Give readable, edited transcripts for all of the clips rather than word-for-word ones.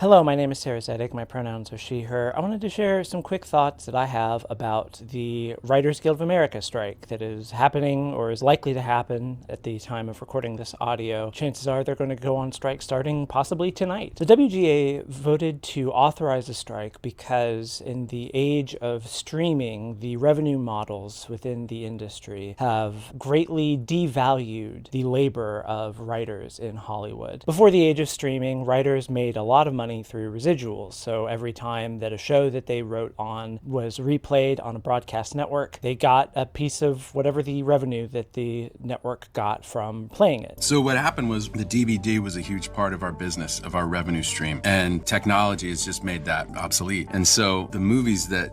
Hello, my name is Sarah Zedek. My pronouns are she, her. I wanted to share some quick thoughts that I have about the Writers Guild of America strike that is happening or is likely to happen at the time of recording this audio. Chances are they're going to go on strike starting possibly tonight. The WGA voted to authorize a strike because in the age of streaming, the revenue models within the industry have greatly devalued the labor of writers in Hollywood. Before the age of streaming, writers made a lot of money through residuals. So every time that a show that they wrote on was replayed on a broadcast network, they got a piece of whatever the revenue that the network got from playing it. So what happened was the DVD was a huge part of our business, of our revenue stream, and technology has just made that obsolete. And so the movies that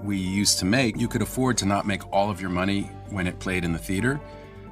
we used to make, you could afford to not make all of your money when it played in the theater,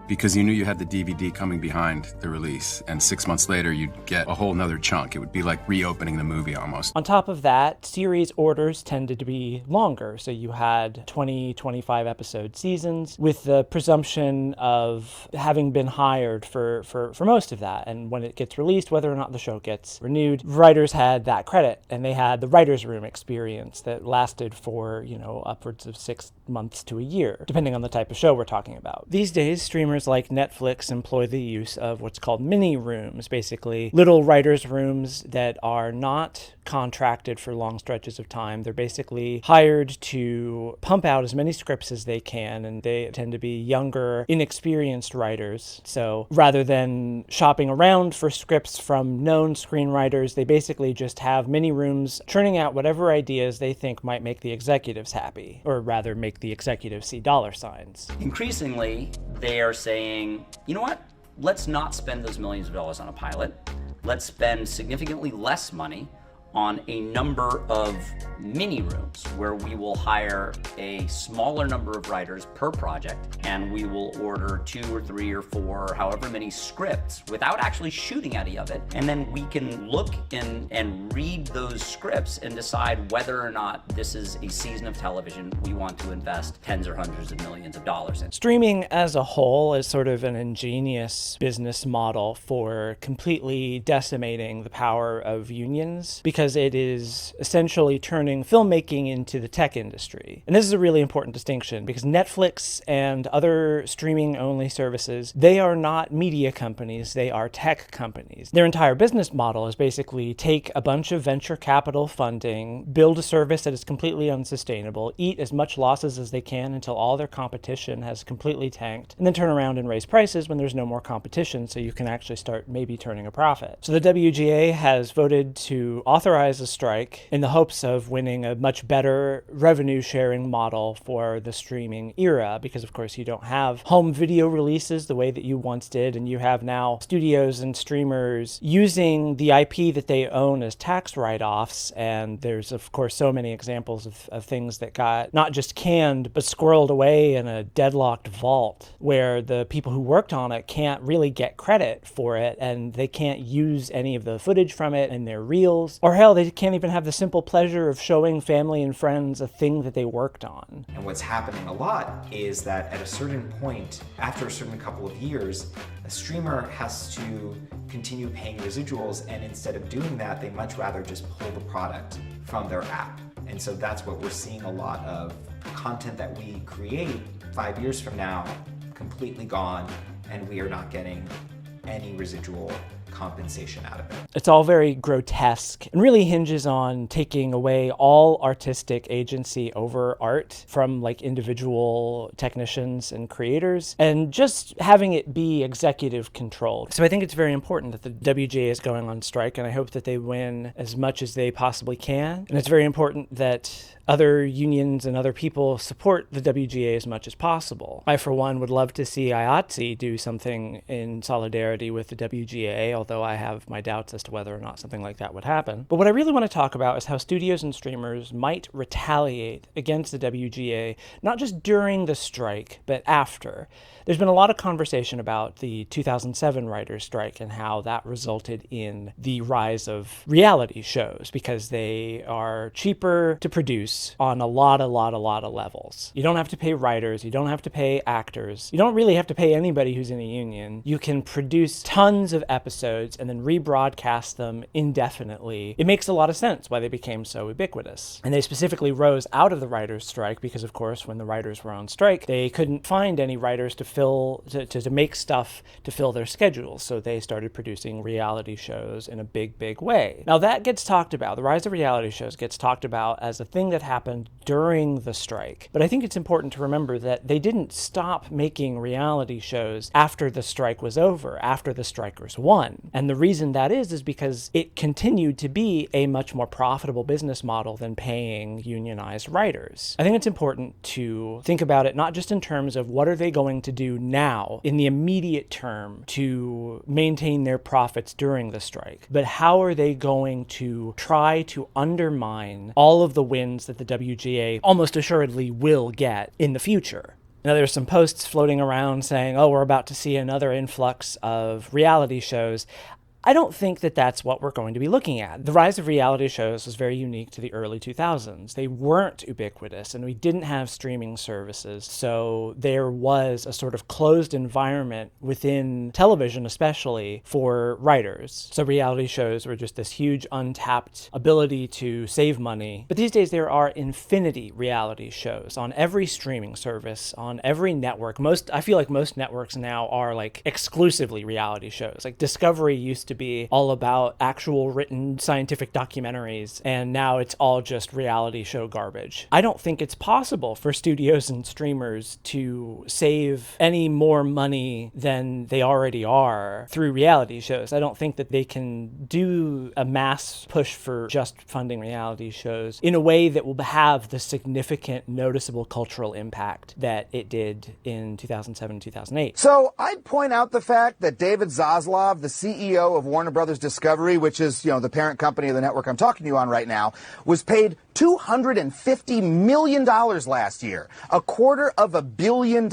because you knew you had the DVD coming behind the release, and 6 months later you'd get a whole nother chunk. It would be like reopening the movie almost. On top of that, series orders tended to be longer, so you had 20, 25 episode seasons with the presumption of having been hired for most of that, and when it gets released, whether or not the show gets renewed, writers had that credit, and they had the writer's room experience that lasted for, upwards of 6 months to a year, depending on the type of show we're talking about. These days, streamers like Netflix employ the use of what's called mini rooms, basically little writers' rooms that are not contracted for long stretches of time. They're basically hired to pump out as many scripts as they can, and they tend to be younger, inexperienced writers. So rather than shopping around for scripts from known screenwriters, they basically just have mini rooms churning out whatever ideas they think might make the executives happy, or rather make the executives see dollar signs. Increasingly, they are saying, you know what? Let's not spend those millions of dollars on a pilot. Let's spend significantly less money on a number of mini rooms where we will hire a smaller number of writers per project, and we will order 2 or 3 or 4, however many scripts without actually shooting any of it. And then we can look and read those scripts and decide whether or not this is a season of television we want to invest tens or hundreds of millions of dollars in. Streaming as a whole is sort of an ingenious business model for completely decimating the power of unions, because it is essentially turning filmmaking into the tech industry. And this is a really important distinction, because Netflix and other streaming-only services, they are not media companies, they are tech companies. Their entire business model is basically take a bunch of venture capital funding, build a service that is completely unsustainable, eat as much losses as they can until all their competition has completely tanked, and then turn around and raise prices when there's no more competition, so you can actually start maybe turning a profit. So the WGA has voted to authorize a strike in the hopes of winning a much better revenue sharing model for the streaming era, because of course you don't have home video releases the way that you once did, and you have now studios and streamers using the IP that they own as tax write-offs, and there's of course so many examples of things that got not just canned but squirreled away in a deadlocked vault where the people who worked on it can't really get credit for it, and they can't use any of the footage from it in their reels, or hell, they can't even have the simple pleasure of showing family and friends a thing that they worked on. And what's happening a lot is that at a certain point, after a certain couple of years, a streamer has to continue paying residuals, and instead of doing that, they much rather just pull the product from their app. And so that's what we're seeing a lot of. Content that we create 5 years from now, completely gone, and we are not getting any residual compensation out of it. It's all very grotesque and really hinges on taking away all artistic agency over art from individual technicians and creators, and just having it be executive controlled. So I think it's very important that the WGA is going on strike, and I hope that they win as much as they possibly can. And it's very important that other unions and other people support the WGA as much as possible. I, for one, would love to see IATSE do something in solidarity with the WGA, although I have my doubts as to whether or not something like that would happen. But what I really want to talk about is how studios and streamers might retaliate against the WGA, not just during the strike, but after. There's been a lot of conversation about the 2007 writers' strike and how that resulted in the rise of reality shows, because they are cheaper to produce on a lot of levels. You don't have to pay writers, you don't have to pay actors, you don't really have to pay anybody who's in a union. You can produce tons of episodes episodes and then rebroadcast them indefinitely, it makes a lot of sense why they became so ubiquitous. And they specifically rose out of the writers' strike because, of course, when the writers were on strike, they couldn't find any writers to make stuff to fill their schedules. So they started producing reality shows in a big, big way. Now that gets talked about. The rise of reality shows gets talked about as a thing that happened during the strike. But I think it's important to remember that they didn't stop making reality shows after the strike was over, after the strikers won. And the reason that is because it continued to be a much more profitable business model than paying unionized writers. I think it's important to think about it not just in terms of what are they going to do now in the immediate term to maintain their profits during the strike, but how are they going to try to undermine all of the wins that the WGA almost assuredly will get in the future. Now, there's some posts floating around saying, oh, we're about to see another influx of reality shows. I don't think that that's what we're going to be looking at. The rise of reality shows was very unique to the early 2000s. They weren't ubiquitous, and we didn't have streaming services, so there was a sort of closed environment within television, especially for writers. So reality shows were just this huge untapped ability to save money. But these days there are infinity reality shows on every streaming service, on every network. I feel like most networks now are like exclusively reality shows. Like Discovery used to be all about actual written scientific documentaries, and now it's all just reality show garbage. I don't think it's possible for studios and streamers to save any more money than they already are through reality shows. I don't think that they can do a mass push for just funding reality shows in a way that will have the significant, noticeable cultural impact that it did in 2007, 2008. So I'd point out the fact that David Zaslav, the CEO of Warner Brothers Discovery, which is, the parent company of the network I'm talking to you on right now, was paid $250 million last year, $250 million.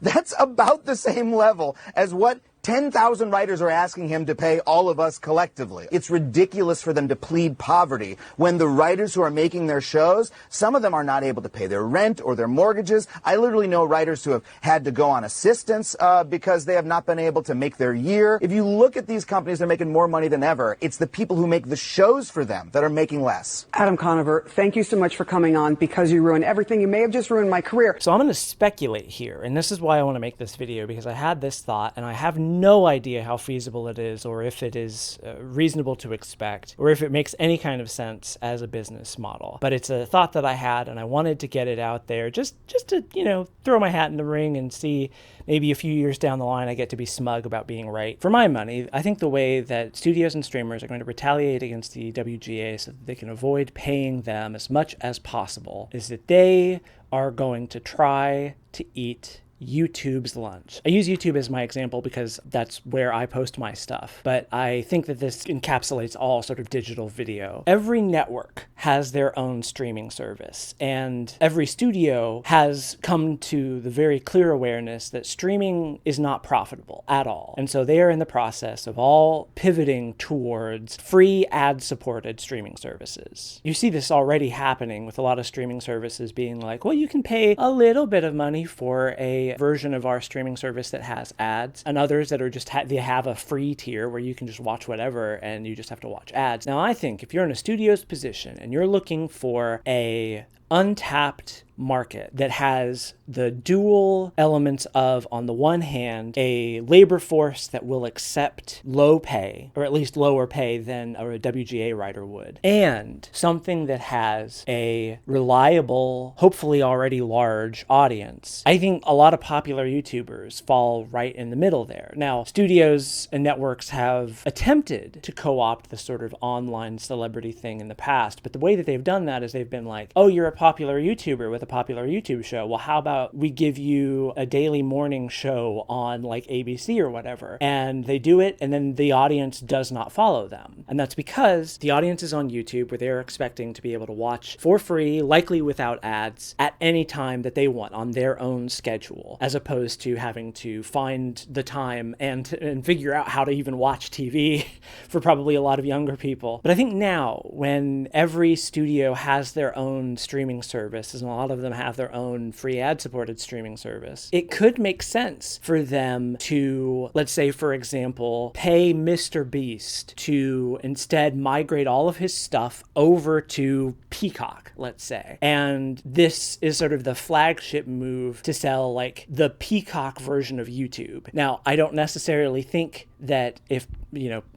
That's about the same level as what 10,000 writers are asking him to pay all of us collectively. It's ridiculous for them to plead poverty when the writers who are making their shows, some of them are not able to pay their rent or their mortgages. I literally know writers who have had to go on assistance because they have not been able to make their year. If you look at these companies, they're making more money than ever. It's the people who make the shows for them that are making less. Adam Conover, thank you so much for coming on. Because you ruined everything, you may have just ruined my career. So I'm going to speculate here, and this is why I want to make this video, because I had this thought and I have no idea how feasible it is, or if it is reasonable to expect, or if it makes any kind of sense as a business model. But it's a thought that I had, and I wanted to get it out there just to, throw my hat in the ring and see maybe a few years down the line I get to be smug about being right. For my money, I think the way that studios and streamers are going to retaliate against the WGA so that they can avoid paying them as much as possible is that they are going to try to eat YouTube's lunch. I use YouTube as my example because that's where I post my stuff, but I think that this encapsulates all sort of digital video. Every network has their own streaming service, and every studio has come to the very clear awareness that streaming is not profitable at all. And so they are in the process of all pivoting towards free ad-supported streaming services. You see this already happening with a lot of streaming services being like, well, you can pay a little bit of money for a version of our streaming service that has ads, and others that are just they have a free tier where you can just watch whatever and you just have to watch ads. Now, I think if you're in a studio's position and you're looking for a untapped market that has the dual elements of, on the one hand, a labor force that will accept low pay, or at least lower pay than a WGA writer would, and something that has a reliable, hopefully already large audience. I think a lot of popular YouTubers fall right in the middle there. Now, studios and networks have attempted to co-opt the sort of online celebrity thing in the past, but the way that they've done that is they've been like, oh, you're a popular YouTuber with a popular YouTube show. Well, how about we give you a daily morning show on like ABC or whatever? And they do it, and then the audience does not follow them. And that's because the audience is on YouTube, where they're expecting to be able to watch for free, likely without ads, at any time that they want on their own schedule, as opposed to having to find the time and figure out how to even watch TV for probably a lot of younger people. But I think now, when every studio has their own streaming streaming service, and a lot of them have their own free ad-supported streaming service, it could make sense for them to, let's say, for example, pay Mr. Beast to instead migrate all of his stuff over to Peacock, let's say. And this is sort of the flagship move to sell like the Peacock version of YouTube. Now, I don't necessarily think that if,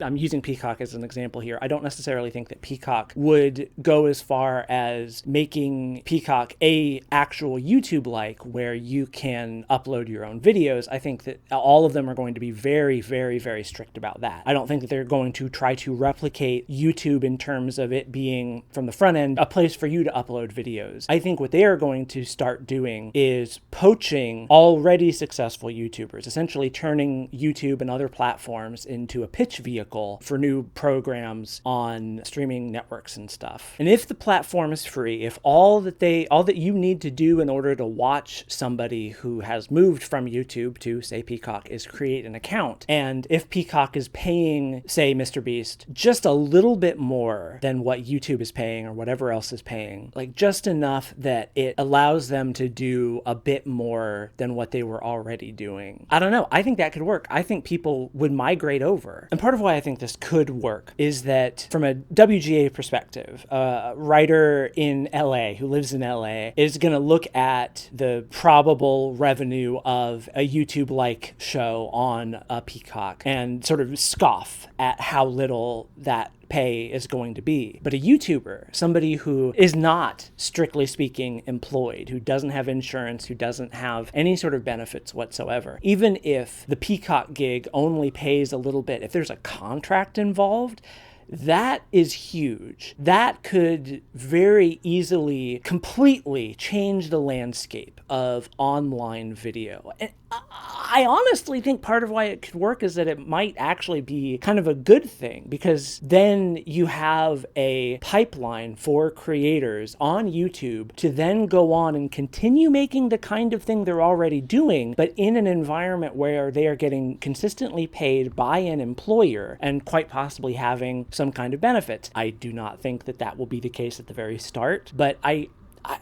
I'm using Peacock as an example here, I don't necessarily think that Peacock would go as far as making Peacock a actual YouTube-like where you can upload your own videos. I think that all of them are going to be very, very, very strict about that. I don't think that they're going to try to replicate YouTube in terms of it being, from the front end, a place for you to upload videos. I think what they are going to start doing is poaching already successful YouTubers, essentially turning YouTube and other platforms into a pitch vehicle for new programs on streaming networks and stuff. And if the platform is free, if all that you need to do in order to watch somebody who has moved from YouTube to, say, Peacock is create an account, and if Peacock is paying, say, Mr. Beast just a little bit more than what YouTube is paying or whatever else is paying, like just enough that it allows them to do a bit more than what they were already doing. I don't know. I think that could work. I think people would migrate over. And part of why I think this could work is that from a WGA perspective, a writer in LA who lives in LA is going to look at the probable revenue of a YouTube-like show on a Peacock and sort of scoff at how little that pay is going to be. But a YouTuber, somebody who is not, strictly speaking, employed, who doesn't have insurance, who doesn't have any sort of benefits whatsoever, even if the Peacock gig only pays a little bit, if there's a contract involved, that is huge. That could very easily, completely change the landscape of online video. And I honestly think part of why it could work is that it might actually be kind of a good thing, because then you have a pipeline for creators on YouTube to then go on and continue making the kind of thing they're already doing, but in an environment where they are getting consistently paid by an employer and quite possibly having some kind of benefit. I do not think that that will be the case at the very start, but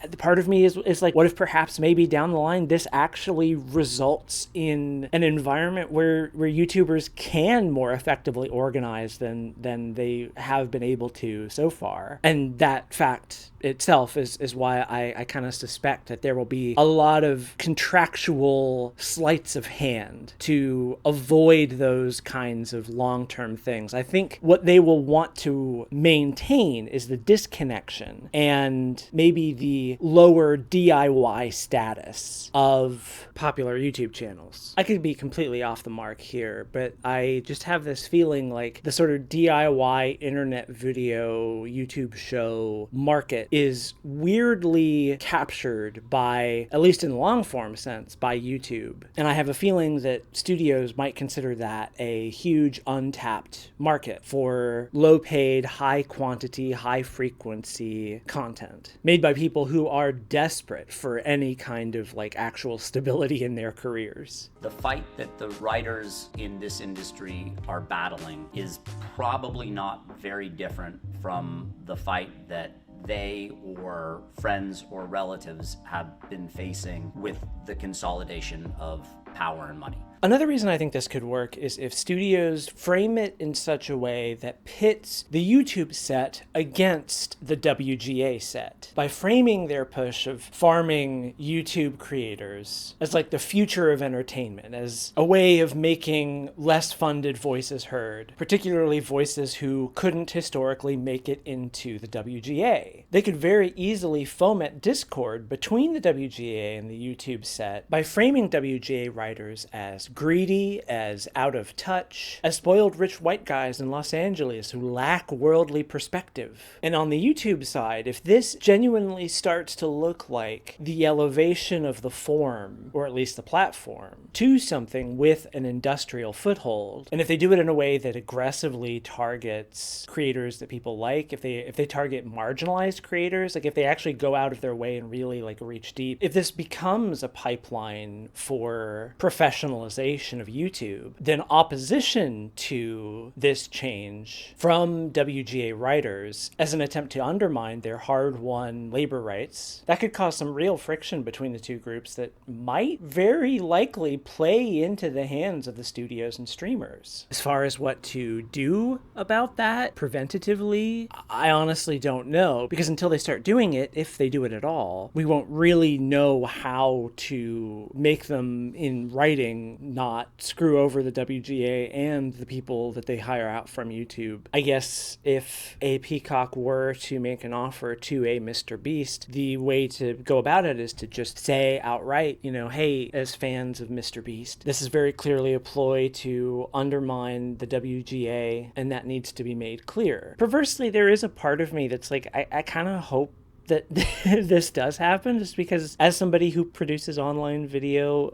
the part of me is like, what if perhaps maybe down the line this actually results in an environment where YouTubers can more effectively organize than they have been able to so far? And that fact itself is why I kind of suspect that there will be a lot of contractual sleights of hand to avoid those kinds of long-term things. I think what they will want to maintain is the disconnection and maybe the lower DIY status of popular YouTube channels. I could be completely off the mark here, but I just have this feeling like the sort of DIY internet video YouTube show market is weirdly captured by, at least in long form sense, by YouTube. And I have a feeling that studios might consider that a huge untapped market for low paid, high quantity, high frequency content made by people who are desperate for any kind of like actual stability in their careers. The fight that the writers in this industry are battling is probably not very different from the fight that they or friends or relatives have been facing with the consolidation of power and money. Another reason I think this could work is if studios frame it in such a way that pits the YouTube set against the WGA set. By framing their push of farming YouTube creators as like the future of entertainment, as a way of making less funded voices heard, particularly voices who couldn't historically make it into the WGA. They could very easily foment discord between the WGA and the YouTube set by framing WGA writers as greedy, as out of touch, as spoiled rich white guys in Los Angeles who lack worldly perspective. And on the YouTube side, if this genuinely starts to look like the elevation of the form, or at least the platform, to something with an industrial foothold, and if they do it in a way that aggressively targets creators that people like, if they target marginalized creators, like if they actually go out of their way and really like reach deep, if this becomes a pipeline for professionalization commercialization of YouTube, then opposition to this change from WGA writers as an attempt to undermine their hard-won labor rights, that could cause some real friction between the two groups that might very likely play into the hands of the studios and streamers. As far as what to do about that preventatively, I honestly don't know, because until they start doing it, if they do it at all, we won't really know how to make them in writing not screw over the WGA and the people that they hire out from YouTube. I guess if a Peacock were to make an offer to a Mr. Beast, the way to go about it is to just say outright, hey, as fans of Mr. Beast, this is very clearly a ploy to undermine the WGA, and that needs to be made clear. Perversely, there is a part of me that's like, I kind of hope that this does happen, just because as somebody who produces online video,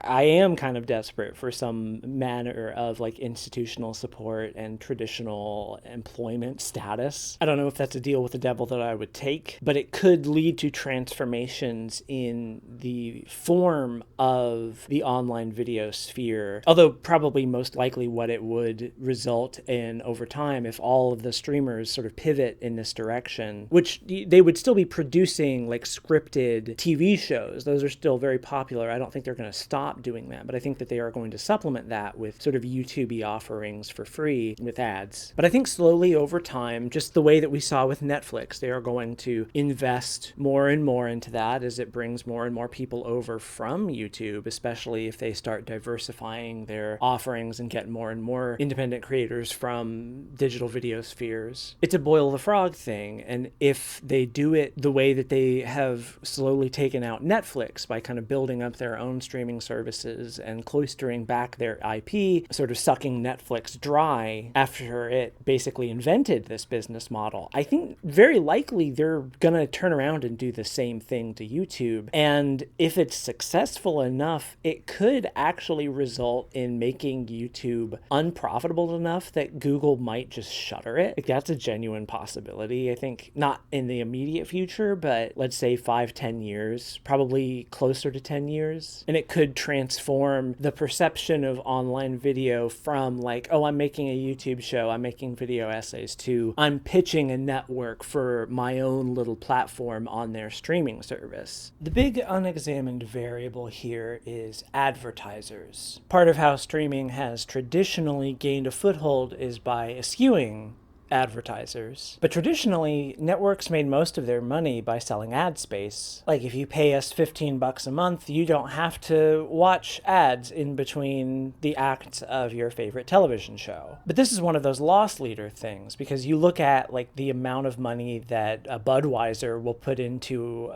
I am kind of desperate for some manner of like institutional support and traditional employment status. I don't know if that's a deal with the devil that I would take, but it could lead to transformations in the form of the online video sphere. Although probably most likely what it would result in over time, if all of the streamers sort of pivot in this direction, which they would still be producing like scripted TV shows. Those are still very popular. I don't think they're going to stop doing that, but I think that they are going to supplement that with sort of YouTube-y offerings for free with ads. But I think slowly over time, just the way that we saw with Netflix, they are going to invest more and more into that as it brings more and more people over from YouTube, especially if they start diversifying their offerings and get more and more independent creators from digital video spheres. It's a boil the frog thing, and if they do it the way that they have slowly taken out Netflix by kind of building up their own streaming services and cloistering back their IP, sort of sucking Netflix dry after it basically invented this business model, I think very likely they're going to turn around and do the same thing to YouTube. And if it's successful enough, it could actually result in making YouTube unprofitable enough that Google might just shutter it. Like, that's a genuine possibility. I think not in the immediate future, but let's say 5-10 years, probably closer to 10 years. And it could transform the perception of online video from like, oh, I'm making a YouTube show, I'm making video essays, to I'm pitching a network for my own little platform on their streaming service. The big unexamined variable here is advertisers. Part of how streaming has traditionally gained a foothold is by eschewing advertisers. But traditionally, networks made most of their money by selling ad space. Like, if you pay us $15 a month, you don't have to watch ads in between the acts of your favorite television show. But this is one of those loss leader things, because you look at like the amount of money that a Budweiser will put into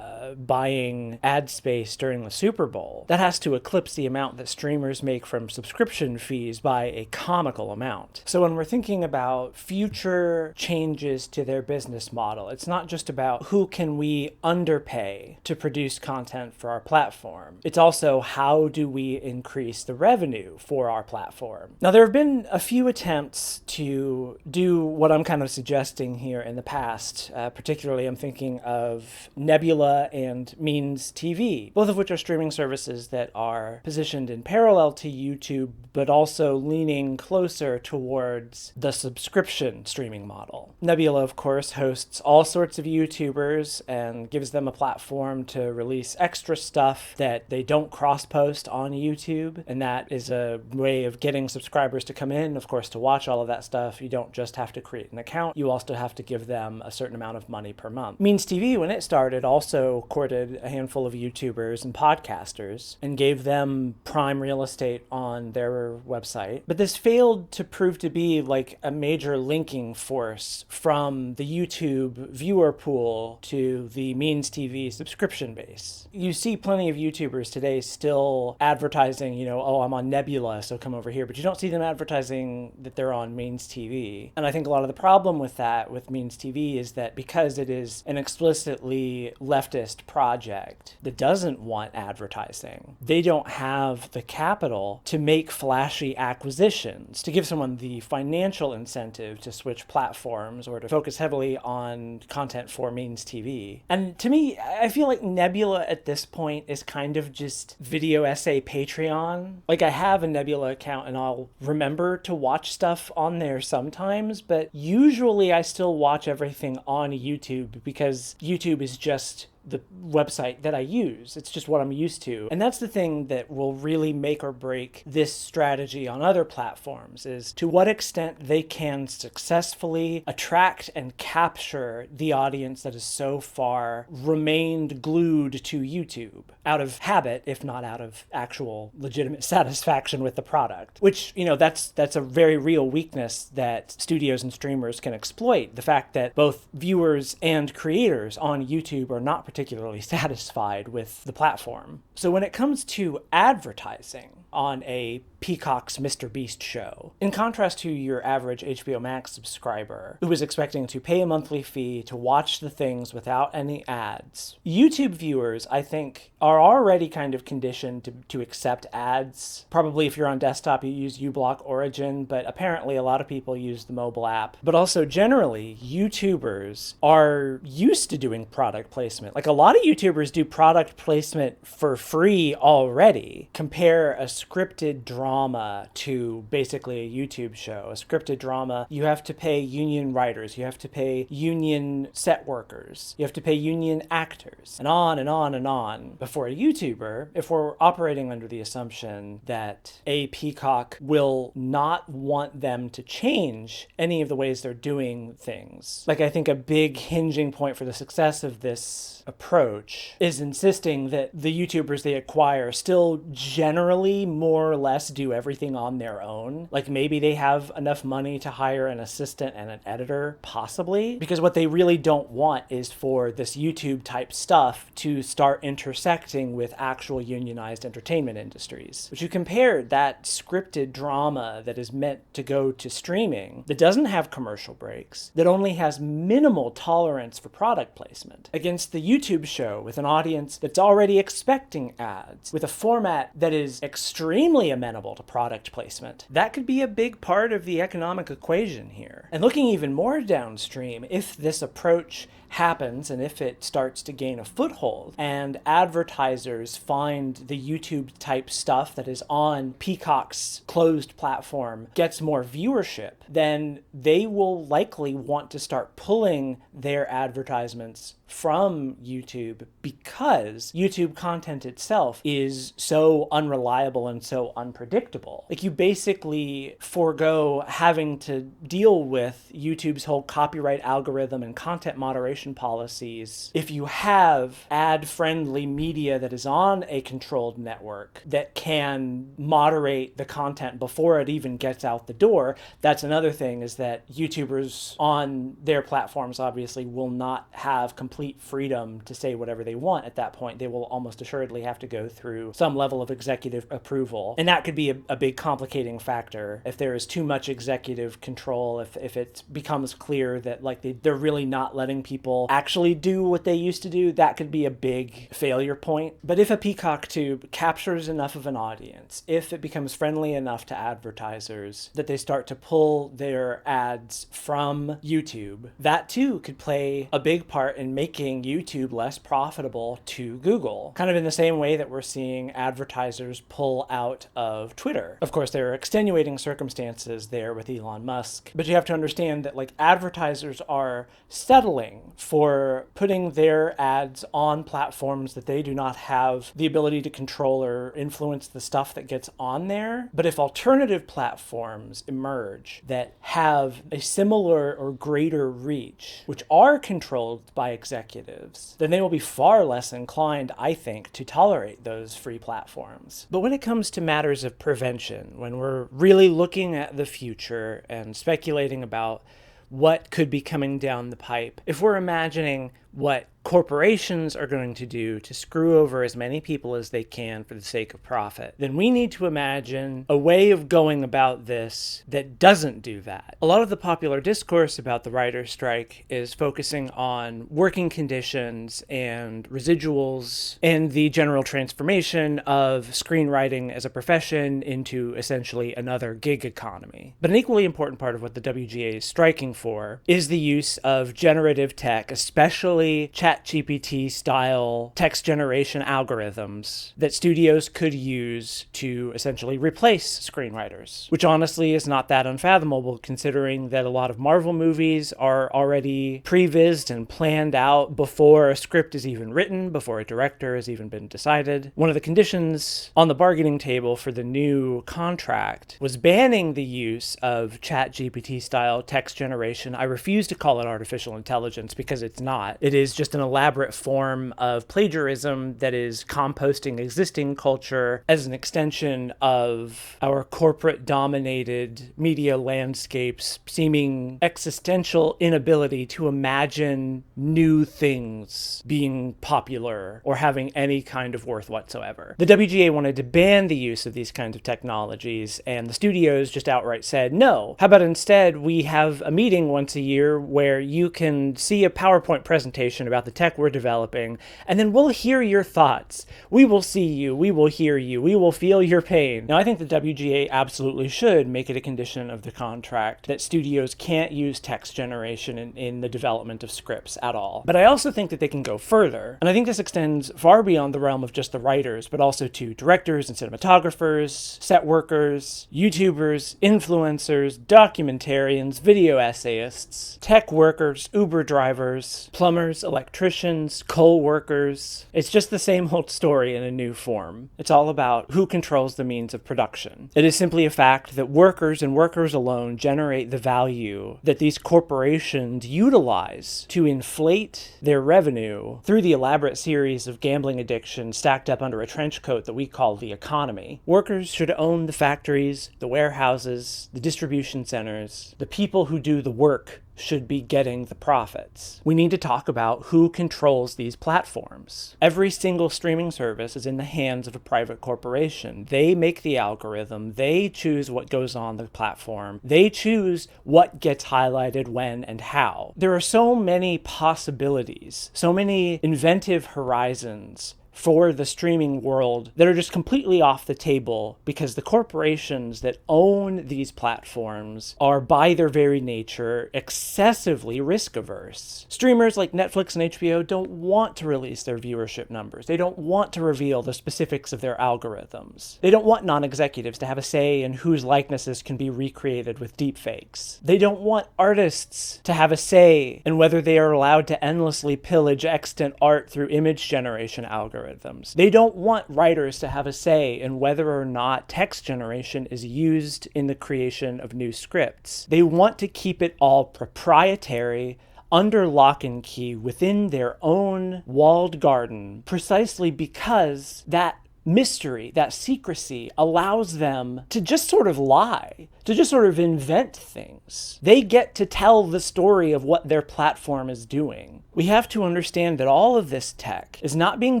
buying ad space during the Super Bowl. That has to eclipse the amount that streamers make from subscription fees by a comical amount. So when we're thinking about future changes to their business model, it's not just about who can we underpay to produce content for our platform. It's also how do we increase the revenue for our platform. Now, there have been a few attempts to do what I'm kind of suggesting here in the past. Particularly, I'm thinking of Nebula and Means TV, both of which are streaming services that are positioned in parallel to YouTube, but also leaning closer towards the subscription streaming model. Nebula, of course, hosts all sorts of YouTubers and gives them a platform to release extra stuff that they don't cross-post on YouTube, and that is a way of getting subscribers to come in. Of course, to watch all of that stuff, you don't just have to create an account, you also have to give them a certain amount of money per month. Means TV, when it started, also courted a handful of YouTubers and podcasters and gave them prime real estate on their website. But this failed to prove to be like a major linking force from the YouTube viewer pool to the Means TV subscription base. You see plenty of YouTubers today still advertising, oh, I'm on Nebula, so come over here, but you don't see them advertising that they're on Means TV. And I think a lot of the problem with that, with Means TV, is that because it is an explicitly leftist project that doesn't want advertising, they don't have the capital to make flashy acquisitions, to give someone the financial incentive to switch large platforms or to focus heavily on content for mains TV. And to me, I feel like Nebula at this point is kind of just video essay Patreon. Like, I have a Nebula account and I'll remember to watch stuff on there sometimes, but usually I still watch everything on YouTube because YouTube is just the website that I use. It's just what I'm used to. And that's the thing that will really make or break this strategy on other platforms, is to what extent they can successfully attract and capture the audience that has so far remained glued to YouTube out of habit, if not out of actual legitimate satisfaction with the product. Which, that's a very real weakness that studios and streamers can exploit. The fact that both viewers and creators on YouTube are not particularly satisfied with the platform. So when it comes to advertising on a Peacock's Mr. Beast show, in contrast to your average HBO Max subscriber who is expecting to pay a monthly fee to watch the things without any ads, YouTube viewers, I think, are already kind of conditioned to accept ads. Probably if you're on desktop, you use uBlock Origin, but apparently a lot of people use the mobile app. But also generally, YouTubers are used to doing product placement. Like, a lot of YouTubers do product placement for free already. Compare a scripted drama to basically a YouTube show. A scripted drama, you have to pay union writers, you have to pay union set workers, you have to pay union actors, and on and on and on. Before a YouTuber, if we're operating under the assumption that a Peacock will not want them to change any of the ways they're doing things, like, I think a big hinging point for the success of this approach is insisting that the YouTubers they acquire still generally more or less do everything on their own. Like, maybe they have enough money to hire an assistant and an editor, possibly, because what they really don't want is for this YouTube type stuff to start intersecting with actual unionized entertainment industries. But you compare that scripted drama that is meant to go to streaming, that doesn't have commercial breaks, that only has minimal tolerance for product placement, against the YouTube show with an audience that's already expecting ads, with a format that is extremely amenable to product placement. That could be a big part of the economic equation here. And looking even more downstream, if this approach happens and if it starts to gain a foothold and advertisers find the YouTube type stuff that is on Peacock's closed platform gets more viewership, then they will likely want to start pulling their advertisements from YouTube because YouTube content itself is so unreliable and so unpredictable. Like, you basically forego having to deal with YouTube's whole copyright algorithm and content moderation policies if you have ad-friendly media that is on a controlled network that can moderate the content before it even gets out the door. That's another thing, is that YouTubers on their platforms obviously will not have complete freedom to say whatever they want at that point. They will almost assuredly have to go through some level of executive approval. And that could be a big complicating factor. If there is too much executive control, if it becomes clear that they're really not letting people actually do what they used to do, that could be a big failure point. But if a Peacock tube captures enough of an audience, if it becomes friendly enough to advertisers that they start to pull their ads from YouTube, that too could play a big part in making YouTube less profitable to Google. Kind of in the same way that we're seeing advertisers pull out of Twitter. Of course, there are extenuating circumstances there with Elon Musk, but you have to understand that advertisers are settling for putting their ads on platforms that they do not have the ability to control or influence the stuff that gets on there. But if alternative platforms emerge that have a similar or greater reach, which are controlled by executives, then they will be far less inclined, I think, to tolerate those free platforms. But when it comes to matters of prevention, when we're really looking at the future and speculating about what could be coming down the pipe, if we're imagining what corporations are going to do to screw over as many people as they can for the sake of profit, then we need to imagine a way of going about this that doesn't do that. A lot of the popular discourse about the writer's strike is focusing on working conditions and residuals and the general transformation of screenwriting as a profession into essentially another gig economy. But an equally important part of what the WGA is striking for is the use of generative tech, especially ChatGPT style text generation algorithms that studios could use to essentially replace screenwriters, which honestly is not that unfathomable considering that a lot of Marvel movies are already prevised and planned out before a script is even written, before a director has even been decided. One of the conditions on the bargaining table for the new contract was banning the use of ChatGPT style text generation. I refuse to call it artificial intelligence because it's not. It is just an elaborate form of plagiarism that is composting existing culture as an extension of our corporate-dominated media landscape's seeming existential inability to imagine new things being popular or having any kind of worth whatsoever. The WGA wanted to ban the use of these kinds of technologies, and the studios just outright said, no. How about instead we have a meeting once a year where you can see a PowerPoint presentation about the tech we're developing, and then we'll hear your thoughts. We will see you. We will hear you. We will feel your pain. Now, I think the WGA absolutely should make it a condition of the contract that studios can't use text generation in the development of scripts at all. But I also think that they can go further, and I think this extends far beyond the realm of just the writers, but also to directors and cinematographers, set workers, YouTubers, influencers, documentarians, video essayists, tech workers, Uber drivers, plumbers, electricians, coal workers. It's just the same old story in a new form. It's all about who controls the means of production. It is simply a fact that workers and workers alone generate the value that these corporations utilize to inflate their revenue through the elaborate series of gambling addictions stacked up under a trench coat that we call the economy. Workers should own the factories, the warehouses, the distribution centers. The people who do the work should be getting the profits. We need to talk about who controls these platforms. Every single streaming service is in the hands of a private corporation. They make the algorithm. They choose what goes on the platform. They choose what gets highlighted when and how. There are so many possibilities, so many inventive horizons for the streaming world that are just completely off the table because the corporations that own these platforms are, by their very nature, excessively risk averse. Streamers like Netflix and HBO don't want to release their viewership numbers. They don't want to reveal the specifics of their algorithms. They don't want non-executives to have a say in whose likenesses can be recreated with deepfakes. They don't want artists to have a say in whether they are allowed to endlessly pillage extant art through image generation algorithms. They don't want writers to have a say in whether or not text generation is used in the creation of new scripts. They want to keep it all proprietary, under lock and key within their own walled garden, precisely because that mystery, that secrecy, allows them to just sort of lie, to just sort of invent things. They get to tell the story of what their platform is doing. We have to understand that all of this tech is not being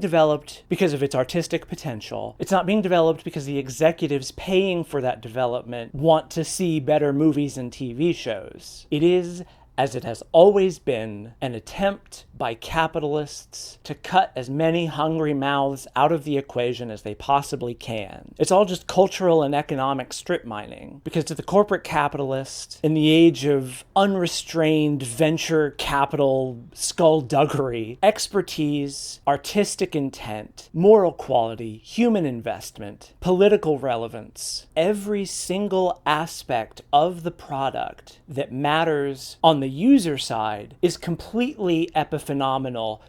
developed because of its artistic potential. It's not being developed because the executives paying for that development want to see better movies and TV shows. It is, as it has always been, an attempt by capitalists to cut as many hungry mouths out of the equation as they possibly can. It's all just cultural and economic strip mining, because to the corporate capitalist, in the age of unrestrained venture capital skullduggery, expertise, artistic intent, moral quality, human investment, political relevance, every single aspect of the product that matters on the user side is completely epiphenomenal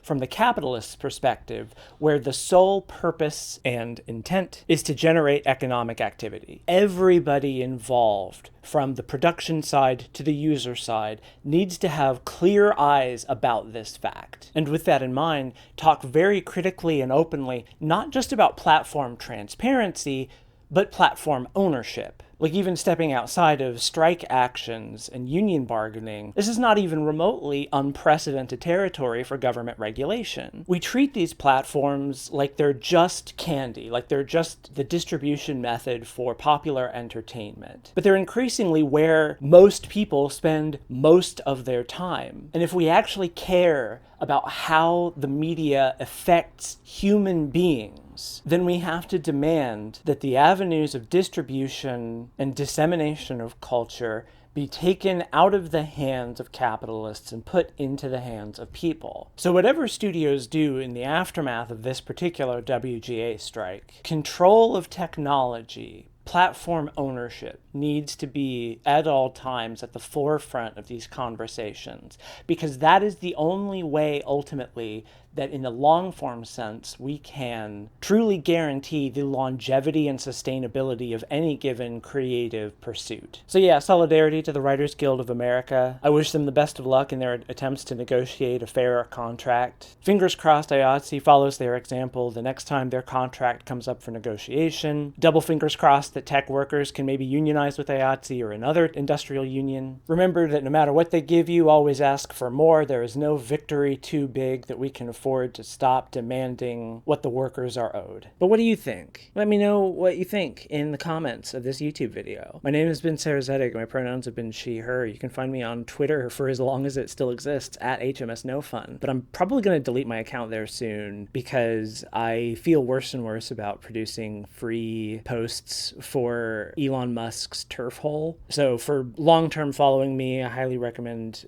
from the capitalist's perspective, where the sole purpose and intent is to generate economic activity. Everybody involved, from the production side to the user side, needs to have clear eyes about this fact. And with that in mind, talk very critically and openly, not just about platform transparency, but platform ownership. Like, even stepping outside of strike actions and union bargaining, this is not even remotely unprecedented territory for government regulation. We treat these platforms like they're just candy, like they're just the distribution method for popular entertainment. But they're increasingly where most people spend most of their time. And if we actually care about how the media affects human beings, then we have to demand that the avenues of distribution and dissemination of culture be taken out of the hands of capitalists and put into the hands of people. So whatever studios do in the aftermath of this particular WGA strike, control of technology, platform ownership needs to be at all times at the forefront of these conversations, because that is the only way ultimately that in a long-form sense we can truly guarantee the longevity and sustainability of any given creative pursuit. So yeah, solidarity to the Writers Guild of America. I wish them the best of luck in their attempts to negotiate a fairer contract. Fingers crossed IATSE follows their example the next time their contract comes up for negotiation. Double fingers crossed that tech workers can maybe unionize with IATSE or another industrial union. Remember that no matter what they give you, always ask for more. There is no victory too big that we can afford to stop demanding what the workers are owed. But what do you think? Let me know what you think in the comments of this YouTube video. My name has been Sarah Zedig. My pronouns have been she, her. You can find me on Twitter for as long as it still exists, at HMSNoFun. But I'm probably going to delete my account there soon because I feel worse and worse about producing free posts for Elon Musk's turf hole. So for long-term following me, I highly recommend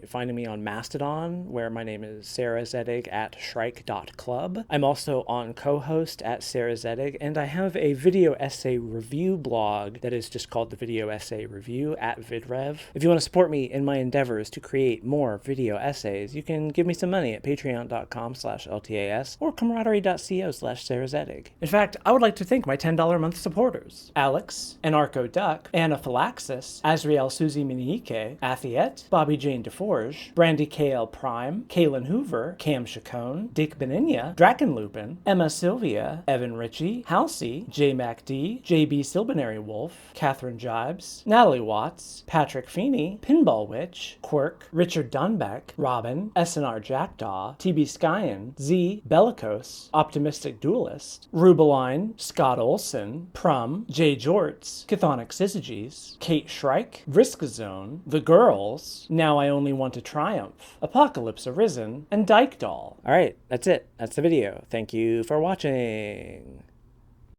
finding me on Mastodon, where my name is Sarah Zedig at shrike.club. I'm also on co-host at Sarah Zedig, and I have a video essay review blog that is just called the Video Essay Review at vidrev. If you want to support me in my endeavors to create more video essays, you can give me some money at patreon.com/LTAS or camaraderie.co/Sarah Zedig. In fact, I would like to thank my $10 a month supporters: Alex, Anarcho Duck, Anaphylaxis, Azriel Suzy Minique, Athiet, Bobby Jane DeForge, Brandy KL Prime, Kaylin Hoover, Cam Chacon, Dick Beninia, Drakenlupin, Emma Sylvia, Evan Ritchie, Halsey, J MacD, JB Silbinary Wolf, Catherine Jibes, Natalie Watts, Patrick Feeney, Pinball Witch, Quirk, Richard Dunbeck, Robin, SNR Jackdaw, TB Skyen, Z, Bellicose, Optimistic Duelist, Rubeline, Scott Olson, Prum, Jay Jorts, Chthonic Syzygies, Kate Shrike, Risk Zone, The Girls, Now I Only Want to Triumph, Apocalypse Arisen, and Dyke Doll. All right, that's it. That's the video. Thank you for watching.